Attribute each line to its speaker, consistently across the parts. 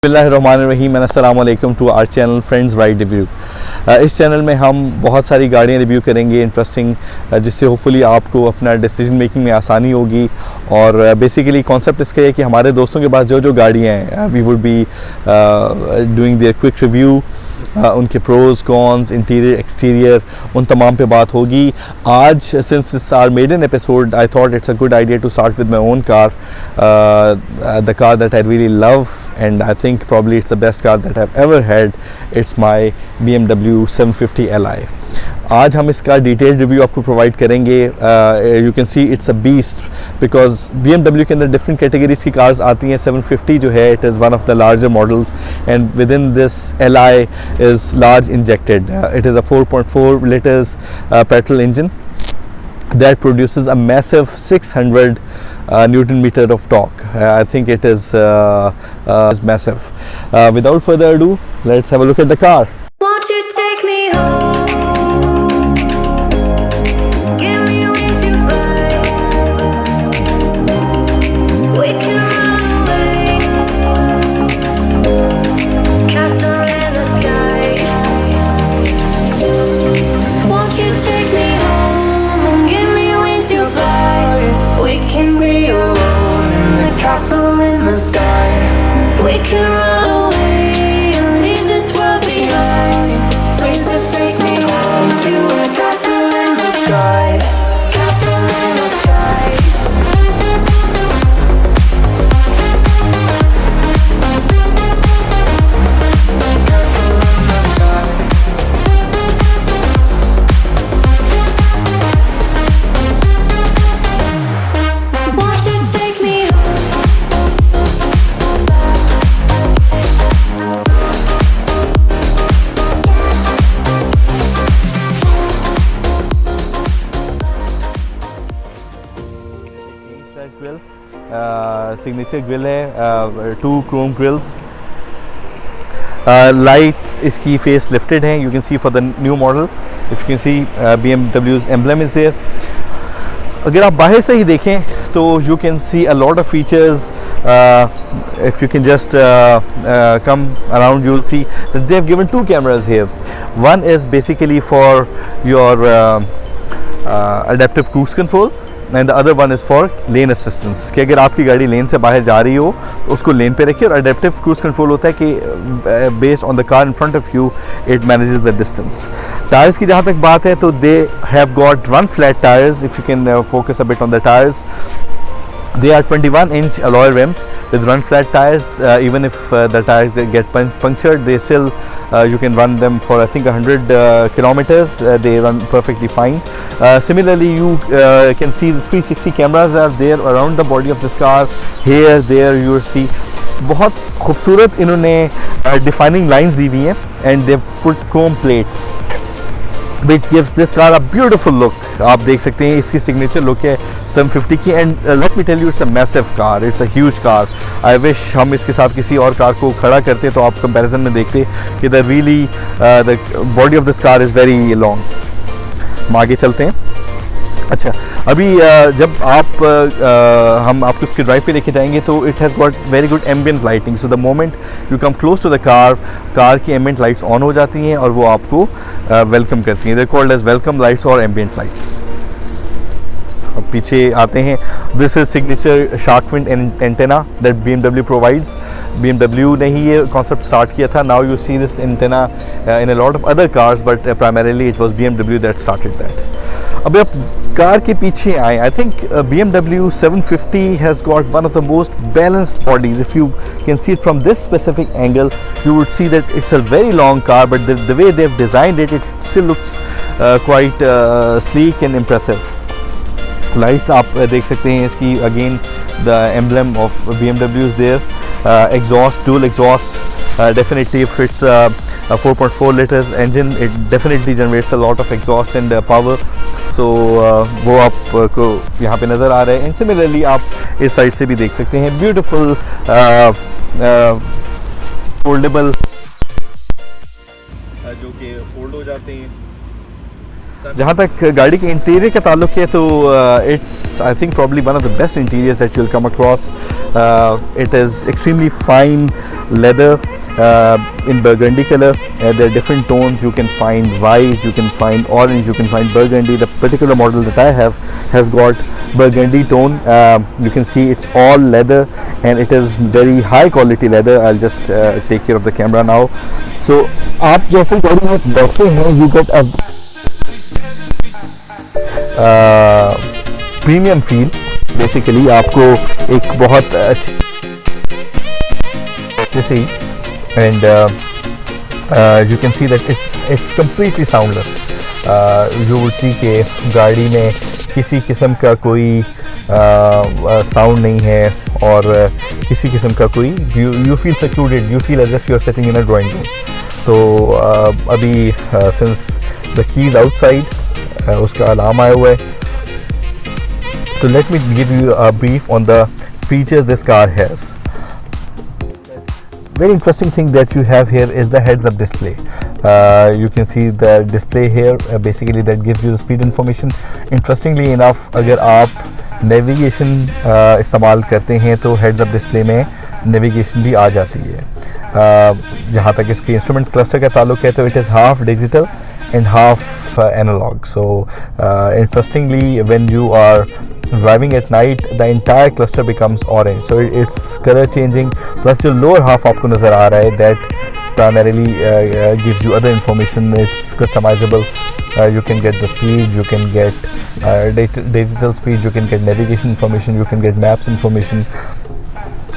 Speaker 1: बिस्मिल्लाहिर्रहमानिर्रहीम, अस्सलाम वालेकुम to our channel friends ride review. इस चैनल में हम बहुत सारी गाड़ियाँ रिव्यू करेंगे इंटरेस्टिंग, जिससे होपफुली आपको अपना डिसीजन मेकिंग में आसानी होगी। और बेसिकली कॉन्सेप्ट इसका है कि हमारे दोस्तों के पास जो जो गाड़ियाँ हैं we would be doing their quick review, उनके प्रोज कॉन्स, इंटीरियर एक्सटीरियर, उन तमाम पे बात होगी। आज since it's our maiden episode I thought it's a good idea to start with my own car, the car that I really love and I think probably it's the best car that I've ever had. It's my BMW 750 Li. आज हम इसका detailed review आपको provide करेंगे। You can see it's a beast because BMW के अंदर different categories की cars आती हैं। 750 जो है it is one of the larger models and with in this Li is large injected. It is a 4.4 liters petrol engine that produces a massive 600 Newton meter of torque. I think it is massive. Without further ado, let's have a look at the car.
Speaker 2: Won't you take me home? Give me wings to fly. We can run away. Castle in the sky. Won't you take me home and give me wings to fly? We can be alone in the castle in the sky. We can run away and leave this world behind. Please just take me home to a castle in the sky. Castle in the sky. Castle in the sky. Won't you take me
Speaker 1: grill, signature grill है, 2 Chrome grills, lights इसकी face lifted हैं। You can C for the new model, if you can C BMW's emblem is there. अगर आप बाहर से ही देखें तो you can C a lot of features. If you can just come around, you'll see that they have given 2 cameras here. One is basically for your adaptive cruise control and the other one is for lane assistance, कि अगर आपकी गाड़ी लेन से बाहर जा रही हो तो उसको लेन पे रखिए। और अडेप्टिव क्रूज कंट्रोल होता है कि based on the car in front of you it manages the distance. Tyres की जहाँ तक बात है तो they have got 1 flat tyres. If you can focus a bit on the tyres, they are 21-inch alloy rims with run flat tires. Even if the tires they get punctured, they still you can run them for I think 100 kilometers. They run perfectly fine. Similarly, you can see the 360 cameras are there around the body of this car. Here, there you will see बहुत खूबसूरत इन्होंने defining lines दी हुई हैं and they've put chrome plates which gives this car a beautiful look. आप देख सकते हैं इसकी सिग्नेचर लुक है 750 की and let me tell you it's a massive car, it's a huge car. I wish हम इसके साथ किसी और कार को खड़ा करते तो आप कंपैरिजन में देखते कि the really the body of this car is very long. हम आगे चलते हैं. अच्छा, अभी जब आप हम आपको उसके ड्राइव पे लेके जाएंगे तो it has got very good ambient lighting. So the moment you come close to the car की एम्बियंट लाइट्स ऑन हो जाती हैं और वो आपको वेलकम करती हैं. They called as welcome lights और एम्बियंट लाइट्स. अब पीछे आते हैं. This is signature shark fin antenna that BMW provides. BMW ने ही ये कॉन्सेप्ट स्टार्ट किया था. Now you see this antenna in a lot of other cars but primarily it was BMW that started that. अब आप car के पीछे आए, I think BMW 750 has got one of the most balanced bodies. If you can see it from this specific angle you would see that it's a very long car but the way they have designed it still looks quite sleek and impressive. Lights आप देख सकते हैं इसकी, again the emblem of BMW इज देयर. Exhaust, dual exhaust, definitely if it's a 4.4 liters engine it definitely generates a lot of exhaust and power. So वो आपको यहाँ पे नज़र आ रहा है. एंड सिमिलरली आप इस साइड से भी देख सकते हैं ब्यूटिफुल फोल्डेबल जो कि फोल्ड हो जाते हैं. जहाँ तक गाड़ी के इंटीरियर का ताल्लुक है तो it's I think probably one of the best interiors that you will come across. It is extremely fine leather in burgundy color. There are different tones. You can find white, you can find orange, you can find burgundy. The particular model that I have has got burgundy tone. You can see it's all leather and it is very high quality leather. I'll just take care of the camera now. So आप जैसे गाड़ी में बैठते हैं you get a premium feel. Basically आपको एक बहुत अच्छी जैसे and you can see that it's completely soundless. You would see कि गाड़ी में किसी किस्म का कोई साउंड नहीं है और किसी किस्म का कोई you feel secluded, you feel as if you are sitting in a drawing room. तो अभी since the keys outside उसका अलार्म आया हुआ है. So let me give you a brief on the features this car has. Very interesting thing that you have here is the heads-up display. You can see the display here. Basically, that gives you the speed information. Interestingly enough, अगर आप navigation इस्तेमाल करते हैं तो heads-up display में navigation भी आ जाती है. जहाँ तक इसके instrument cluster का ताल्लुक है तो it is half digital and half analog. So interestingly, when you are driving at night, the entire cluster becomes orange. So it's color changing. Plus जो lower half आपको नज़र आ रहा है that primarily gives you other information. It's customizable. You can get the speed, you can get digital speed, you can get navigation information, you can get maps information.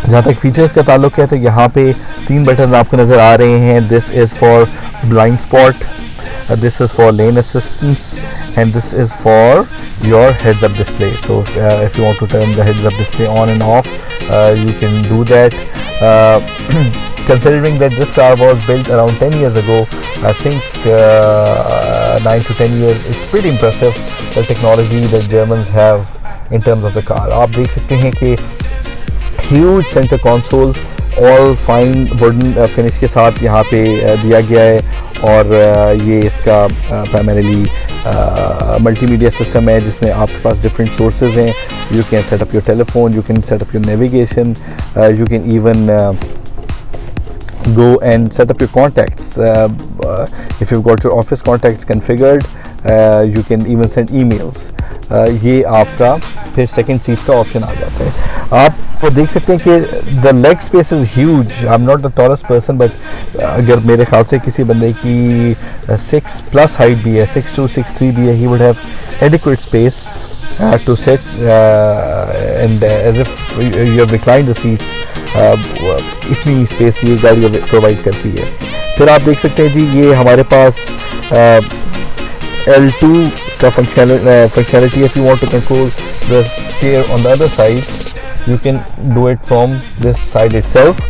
Speaker 1: जहाँ तक features का ताल्लुक है तो यहाँ पे 3 बटन आपको नज़र आ रहे हैं. This is for blind spot, this is for lane assistance and this is for your heads up display. So if you want to turn the heads up display on and off, you can do that. Considering that this car was built around 10 years ago, I think 9 to 10 years, it's pretty impressive the technology that Germans have in terms of the car. आप देख सकते हैं कि huge center console, all fine wooden finish के साथ यहाँ पे दिया गया है और ये इसका primarily multimedia system है जिसमें आपके पास different sources हैं. You can set up your telephone, you can set up your navigation, you can even go and set up your contacts. If you've got your office contacts configured, you can even send emails. ये आपका फिर second seat का option आ जाता है. आप देख सकते हैं कि the leg space is huge. I am not the tallest person but अगर मेरे ख्याल से किसी बंदे की 6+ हाइट भी है, 6'2", 6'3" भी है, he would have adequate space to sit and as if you have reclined the seats. इतनी स्पेस ये गाड़ी प्रोवाइड करती है. फिर आप देख सकते हैं जी ये हमारे पास L2 का functionality. If you want to control the steer on the other side, you can do it from this side itself.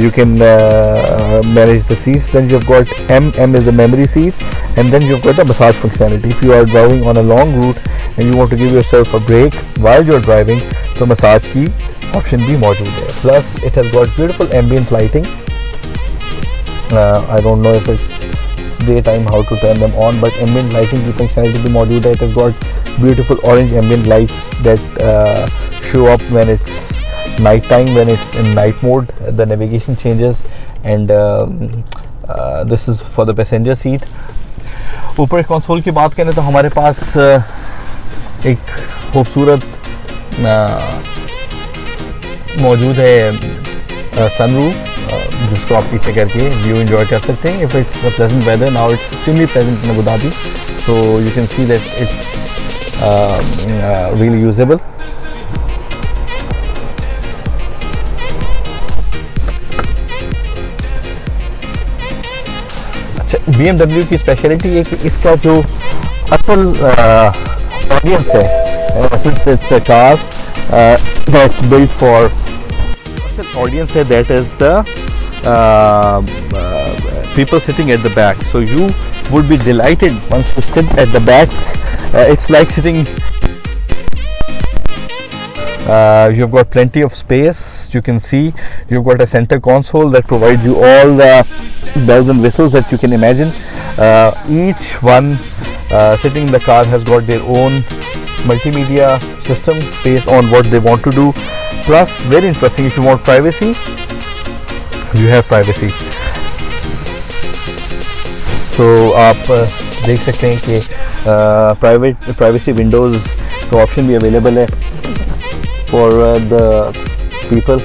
Speaker 1: You can manage the seats. Then you've got M is the memory seats, and then you've got the massage functionality. If you are driving on a long route and you want to give yourself a break while you're driving, तो massage की option भी मौजूद है. Plus it has got beautiful ambient lighting. I don't know if it's daytime how to turn them on, but ambient lighting की functionality भी मौजूद है. It has got beautiful orange ambient lights that show up when it's night time. When it's in night mode, the navigation changes, and this is for the passenger seat. ऊपर console की बात करें तो हमारे पास एक खूबसूरत मौजूद है सनरूफ जिसको आप पीछे करके व्यू एंजॉय कर सकते हैं. If it's a pleasant weather, now it's extremely pleasant in Abu Dhabi, so you can see that it's really usable. अच्छा, BMW की स्पेशलिटी है कि इसका जो असल ऑडियंस है, since it's a car that's built for audience है, that is the people sitting at the back. So you would be delighted once you sit at the back. It's like sitting. You've got plenty of space. You can see you've got a center console that provides you all the bells and whistles that you can imagine. Each one sitting in the car has got their own multimedia system based on what they want to do. Plus, very interesting, if you want privacy, you have privacy. So आप देख सकते हैं कि privacy windows का option भी available है for the people.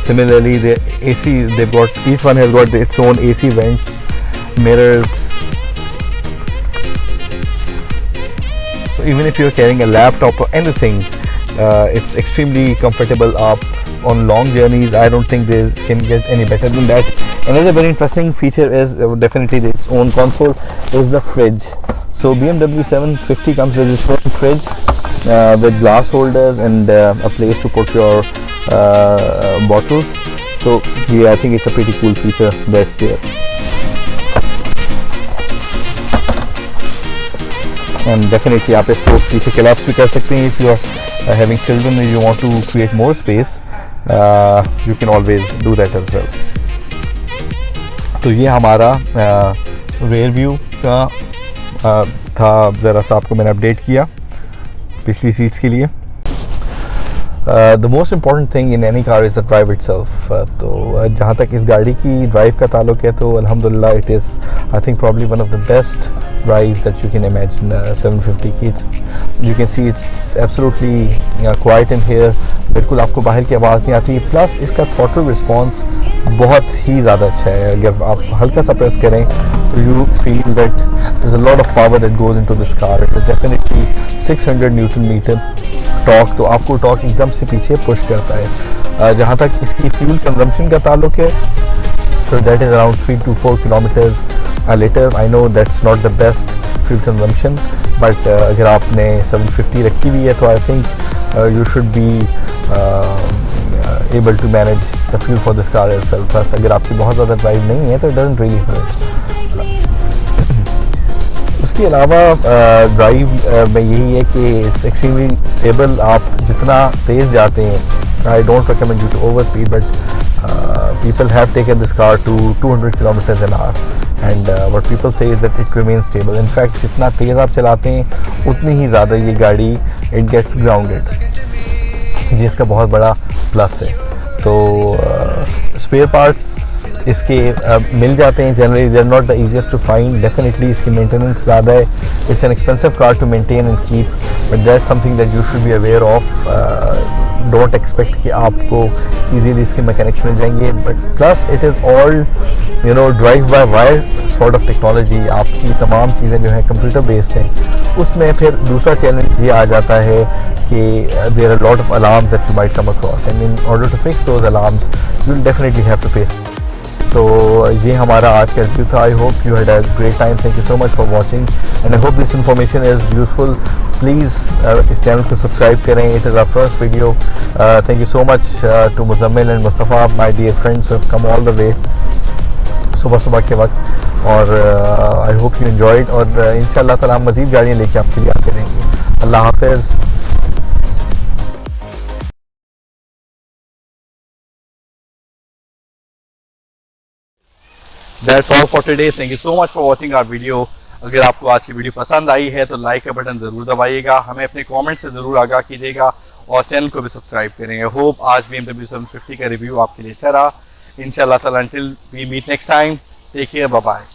Speaker 1: Similarly, the AC, each one has got its own AC vents, mirrors. So even if you're carrying a laptop or anything, it's extremely comfortable up on long journeys. I don't think they can get any better than that. Another very interesting feature is definitely its own console is the fridge. So BMW 750 comes with its own fridge with glass holders and a place to put your bottles. So yeah, I think it's a pretty cool feature that's there. And definitely आप इसको पीछे collapse भी कर सकते हैं. If you are having children and you want to create more space, you can always do that as well. तो ये हमारा rear view का था, ज़रा सा आपको मैंने अपडेट किया पिछली सीट्स के लिए. The most important thing in any car is the drive itself. तो जहाँ तक इस गाड़ी की ड्राइव का ताल्लुक है तो अल्हम्दुलिल्लाह it is I think probably one of the best drives that you can imagine. 750 की you can see it's absolutely quiet in here. बिल्कुल आपको बाहर की आवाज़ नहीं आती. प्लस इसका throttle response बहुत ही ज़्यादा अच्छा है. अगर आप हल्का सा प्रेस करें तो you feel that there's a lot of power that goes into this car. It is definitely 600 Newton meter torque. तो आपको टॉर्क एकदम से पीछे पुश करता है. जहाँ तक इसकी फ्यूल कंजम्पशन का ताल्लुक है so that is around 3 to 4 kilometers a liter. I know that's not the best fuel consumption, but अगर आपने 750 रखी हुई है तो I think you should be able to manage the fuel for this car as well. Plus अगर आपकी बहुत ज़्यादा ड्राइव नहीं है तो it doesn't really hurt. उसके अलावा ड्राइव में यही है कि इट्स एक्सट्रीमली स्टेबल. आप जितना तेज़ जाते हैं, I don't recommend you to over speed, but people have taken this car to 200 kilometers an hour and what people say is that it remains stable. In fact, जितना तेज़ आप चलाते हैं उतनी ही ज़्यादा ये गाड़ी it gets grounded, जिसका बहुत बड़ा प्लस है. तो स्पेयर पार्ट्स इसके मिल जाते हैं. Generally they are not the easiest to find. Definitely इसकी मेंटेनेंस ज़्यादा है. It's an expensive car to maintain and keep, but that's something that you should be aware of. Don't expect कि आपको easily इसके मैकेनिक्स मिल जाएंगे. But plus it is all drive by wire sort of technology. आपकी तमाम चीज़ें जो हैं कंप्यूटर बेस्ड हैं. उसमें फिर दूसरा चैलेंज ये आ जाता है कि there are lot of alarms that you might come across and in order to fix those alarms you will definitely have to face. तो ये हमारा आज का रिव्यू था. I hope you had a great time. Thank you so much for watching and I hope this information is useful. Please इस channel को subscribe करें. It is our first video. Thank you so much to Muzammil and Mustafa, my dear friends who have come all the way सुबह के वक्त. और आई hope you enjoyed. और इंशाअल्लाह ताला हम मज़ीद गाड़ियाँ लेके आपके लिए आते रहेंगे. अल्लाह हाफ़िज़. That's all for today. Thank you so much for watching our video. अगर आपको आज की वीडियो पसंद आई है तो लाइक का बटन ज़रूर दबाइएगा. हमें अपने कमेंट से ज़रूर आगाह कीजिएगा और चैनल को भी सब्सक्राइब करें. आई होप आज BMW 750 का रिव्यू आपके लिए अच्छा रहा. इंशाअल्लाह ताला until we meet next time, take care, bye bye.